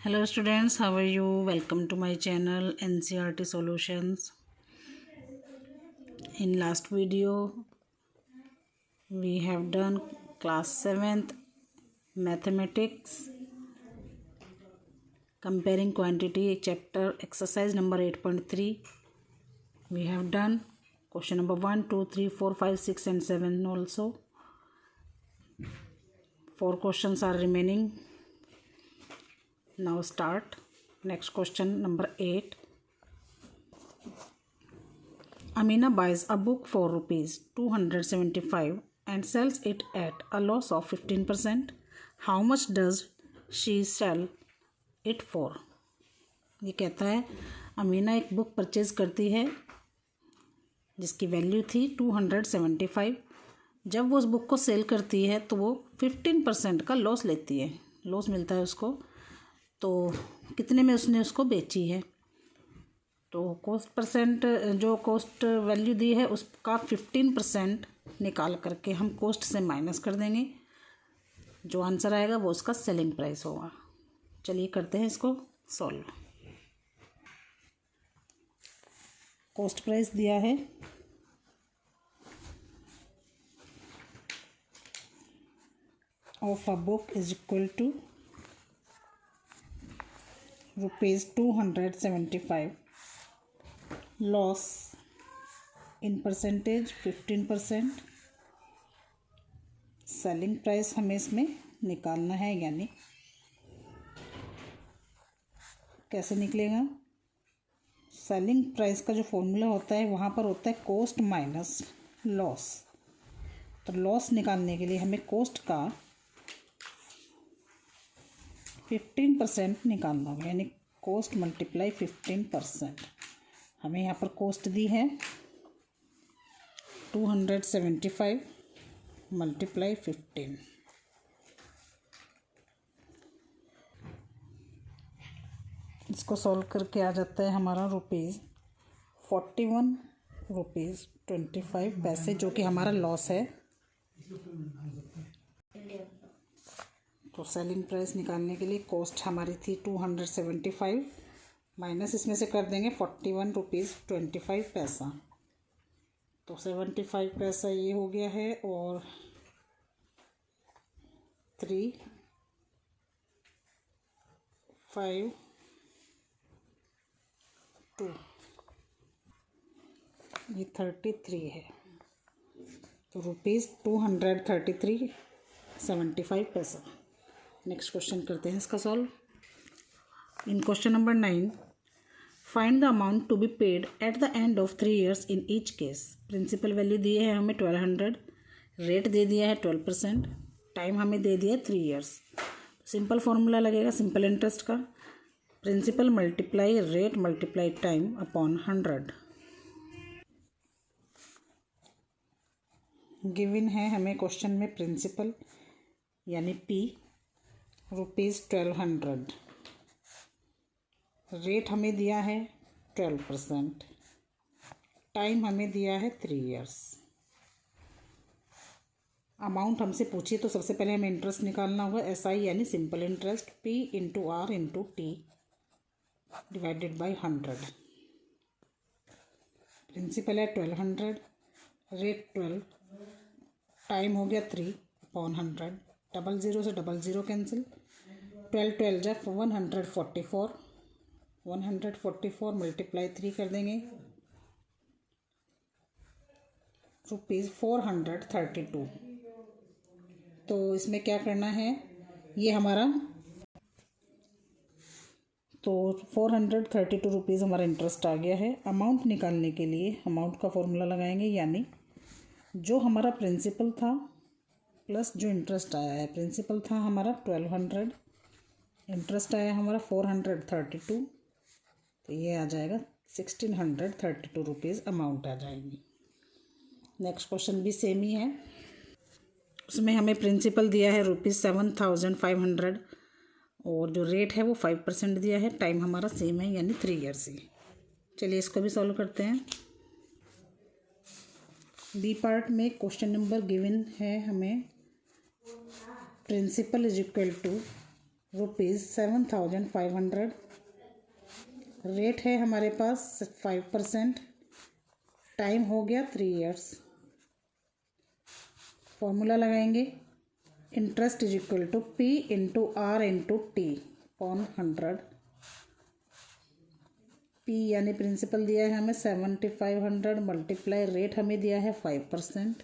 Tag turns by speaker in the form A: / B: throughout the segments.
A: Hello students, how are you? Welcome to my channel NCERT Solutions. In last video we have done class 7th mathematics comparing quantity chapter exercise number 8.3. We have done question number 1, 2, 3, 4, 5, 6 and 7 also. 4 questions are remaining. Now start. Next question number 8. Amina buys a book for rupees 275 and sells it at a loss of 15%. How much does she sell it for? ये कहता है अमीना एक book purchase करती है जिसकी value थी 275. जब वो उस बुक को सेल करती है तो वो 15% का लॉस लेती है, लॉस मिलता है उसको. तो कितने में उसने उसको बेची है? तो कॉस्ट परसेंट जो कॉस्ट वैल्यू दी है उसका 15% निकाल करके हम कॉस्ट से माइनस कर देंगे. जो आंसर आएगा वो उसका सेलिंग प्राइस होगा. चलिए करते हैं इसको सॉल्व. कॉस्ट प्राइस दिया है of a book is equal to rupees 275. Loss in percentage 15%. Selling price हमें इसमें निकालना है, यानी कैसे निकलेगा? सेलिंग प्राइस का जो फॉर्मूला होता है वहाँ पर होता है कॉस्ट माइनस लॉस. तो लॉस निकालने के लिए हमें कॉस्ट का 15% निकालना होगा, यानी कॉस्ट मल्टीप्लाई 15%. हमें यहाँ पर कॉस्ट दी है 275 मल्टीप्लाई 15. इसको सॉल्व करके आ जाता है हमारा ₹41.25 जो कि हमारा लॉस है. तो सेलिंग प्राइस निकालने के लिए कॉस्ट हमारी थी 275 माइनस इसमें से कर देंगे ₹41.25. तो 75 पैसा ये हो गया है और 3, 5, 2 ये 33 है. तो ₹233.75. नेक्स्ट क्वेश्चन करते हैं इसका solve. In question number 9 find the amount to be paid at the end of 3 years in each case. Principal value दी है हमें 1200, रेट दे दिया है 12%, टाइम हमें दे दिया है 3 years. सिंपल फॉर्मूला लगेगा सिंपल इंटरेस्ट का. Principal multiply rate multiply time upon 100. Given है हमें क्वेश्चन में प्रिंसिपल यानी P ₹1200. रेट हमें दिया है 12%, टाइम हमें दिया है 3 years. अमाउंट हमसे पूछिए तो सबसे पहले हमें इंटरेस्ट निकालना होगा. SI यानी simple interest P into R into T divided by 100. Principal है 1200, रेट 12, टाइम हो गया 3 अपॉन 100. 00 से 00 कैंसिल. 12 जा 144 मल्टीप्लाई 3 कर देंगे ₹432. तो इसमें क्या करना है ये हमारा, तो ₹432 हमारा इंटरेस्ट आ गया है. अमाउंट निकालने के लिए अमाउंट का फॉर्मूला लगाएंगे, यानी जो हमारा प्रिंसिपल था प्लस जो इंटरेस्ट आया है. प्रिंसिपल था हमारा 1200, इंटरेस्ट आया हमारा 432, तो ये आ जाएगा ₹1632 अमाउंट आ जाएगी. नेक्स्ट क्वेश्चन भी सेम ही है. उसमें हमें प्रिंसिपल दिया है ₹7500 और जो रेट है वो 5% दिया है. टाइम हमारा सेम है यानी 3 years ही. चलिए इसको भी सॉल्व करते हैं. बी पार्ट में क्वेश्चन नंबर गिवन है हमें principal is equal to ₹7,500। Rate है हमारे पास 5%। टाइम हो गया 3 years। फॉर्मूला लगाएंगे, interest is equal to P into R into T upon 100। P यानी प्रिंसिपल दिया है हमें 7500 मल्टीप्लाई रेट हमें दिया है 5%।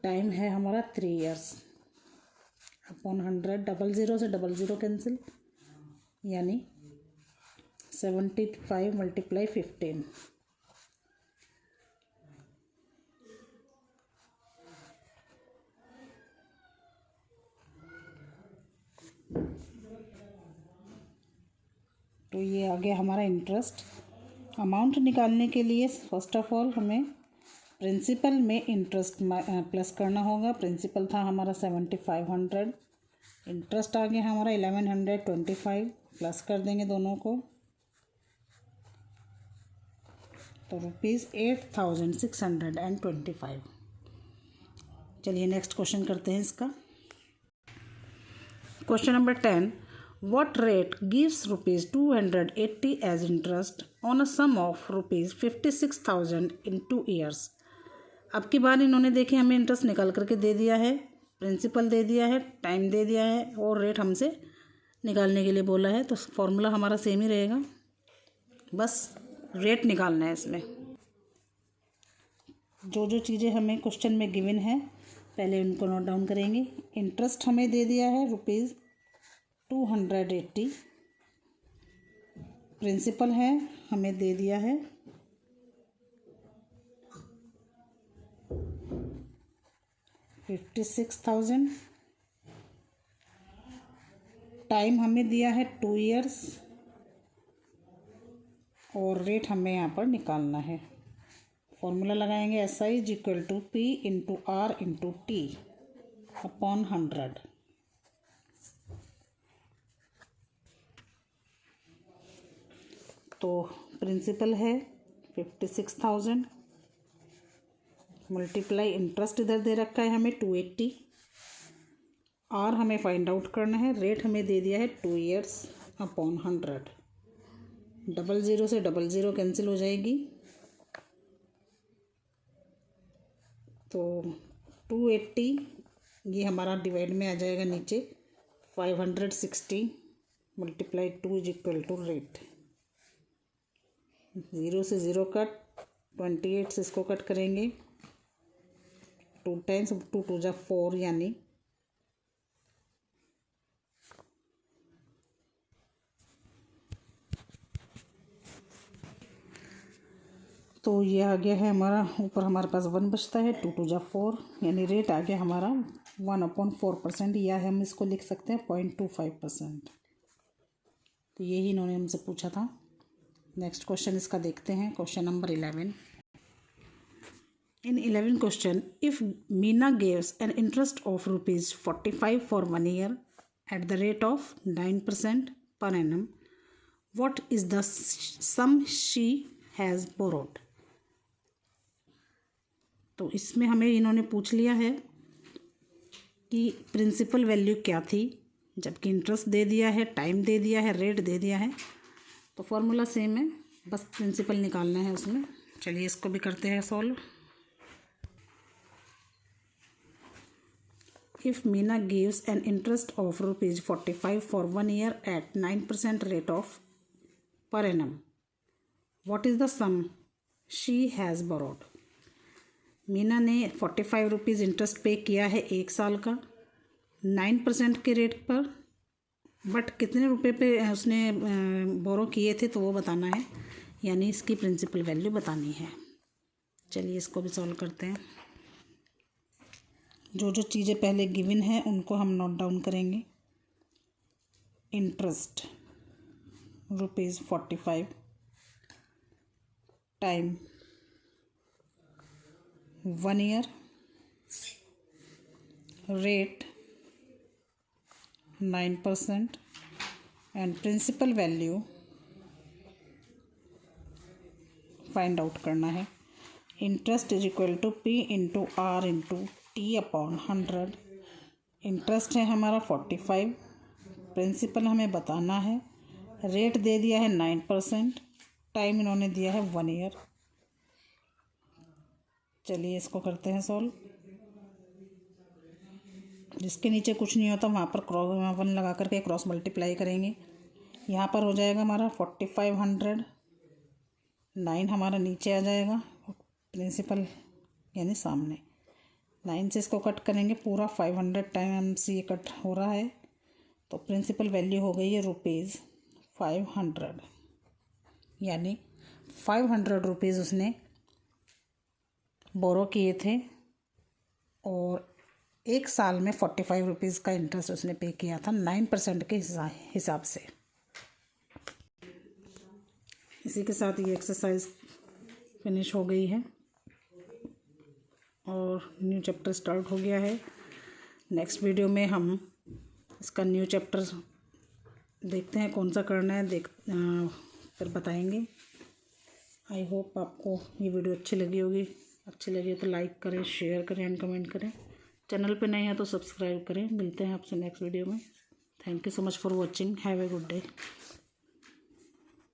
A: टाइम है हमारा 3 years अपॉन 100। 00 से 00 कैंसिल, यानी 75 मल्टीप्लाई 15। तो ये आ गया हमारा इंटरेस्ट। अमाउंट निकालने के लिए फर्स्ट ऑफ ऑल हमें प्रिंसिपल में इंटरेस्ट प्लस करना होगा। प्रिंसिपल था हमारा 7500, इंटरेस्ट आ गया हमारा 1125, प्लस कर देंगे दोनों को तो ₹8625। चलिए नेक्स्ट क्वेश्चन करते हैं इसका। Question number 10, what rate gives ₹280 as interest on a sum of ₹56,000 in 2 years? अब की बार इन्होंने देखे हमें इंटरेस्ट निकाल करके दे दिया है, प्रिंसिपल दे दिया है, टाइम दे दिया है और रेट हमसे निकालने के लिए बोला है। तो फॉर्मूला हमारा सेम ही रहेगा, बस रेट निकालना है। इसमें जो जो चीज़ें हमें क्वेश्चन में गिवन है पहले उनको नोट डाउन करेंगे। इंटरेस्ट हमें दे दिया है ₹280। प्रिंसिपल है हमें दे दिया है 56,000। टाइम हमें दिया है 2 years और रेट हमें यहाँ पर निकालना है। फॉर्मूला लगाएंगे SI is equal to P into R into T upon 100। तो प्रिंसिपल है 56,000 मल्टीप्लाई इंटरेस्ट इधर दे रखा है हमें 280। R हमें फाइंड आउट करना है, रेट हमें दे दिया है 2 years अपॉन 100। 00 से 00 कैंसिल हो जाएगी तो 280 ये हमारा डिवाइड में आ जाएगा नीचे 560 multiply 2 is equal to rate. 0 से 0 कट, 28 से इसको कट करेंगे, 2 टाइम्स 2 2 जा 4 यानी तो ये आ गया है हमारा, ऊपर हमारे पास 1 बचता है, 2 2 जा 4 यानी रेट आ गया हमारा 1/4%, या हम इसको लिख सकते हैं 0.25%। तो यही इन्होंने हमसे पूछा था। नेक्स्ट क्वेश्चन इसका देखते हैं, question number 11। In 11 question, if Meena gives an interest of ₹45 for 1 year at the rate of 9% per annum, what is the sum she has borrowed? तो इसमें हमें इन्होंने पूछ लिया है कि प्रिंसिपल वैल्यू क्या थी, जबकि इंटरेस्ट दे दिया है, टाइम दे दिया है, रेट दे दिया है। तो फॉर्मूला सेम है, बस प्रिंसिपल निकालना है उसमें। चलिए इसको भी करते हैं solve. If Meena gives an interest of ₹45 for 1 year at 9% rate of per annum, what is the sum she has borrowed? Meena ने 45 रुपीज़ इंटरेस्ट पे किया है 1 साल का 9% के रेट पर, बट कितने रुपए पे उसने बोरो किए थे तो वो बताना है, यानी इसकी प्रिंसिपल वैल्यू बतानी है। चलिए इसको भी सॉल्व करते हैं। जो जो चीज़ें पहले गिवन है उनको हम नोट डाउन करेंगे। Interest ₹45, time 1 year, rate 9% and principal value find out करना है। Interest is equal to P into R into T upon 100। Interest है हमारा 45, प्रिंसिपल हमें बताना है। रेट दे दिया है 9%, टाइम इन्होंने दिया है 1 ईयर। चलिए इसको करते हैं सॉल्व। जिसके नीचे कुछ नहीं होता वहाँ पर क्रॉस 1 लगा करके क्रॉस मल्टीप्लाई करेंगे। यहाँ पर हो जाएगा हमारा 4500, 9 हमारा नीचे आ जाएगा, प्रिंसिपल यानी सामने। 9 से इसको कट करेंगे, पूरा 500 टाइम्स ये कट हो रहा है, तो प्रिंसिपल वैल्यू हो गई है ₹500, यानी 500 रुपीज़ उसने बोरो किए थे और 1 साल में 45 रुपीज़ का इंटरेस्ट उसने पे किया था 9% के हिसाब से। इसी के साथ ये एक्सरसाइज फिनिश हो गई है और न्यू चैप्टर स्टार्ट हो गया है। नेक्स्ट वीडियो में हम इसका न्यू चैप्टर देखते हैं कौन सा करना है, फिर बताएंगे। आई होप आपको ये वीडियो अच्छी लगी होगी। अच्छी लगी तो लाइक करें, शेयर करें एंड कमेंट करें। चैनल पे नए हैं तो सब्सक्राइब करें। मिलते हैं आपसे नेक्स्ट वीडियो में। Thank you so much for watching. Have a good day.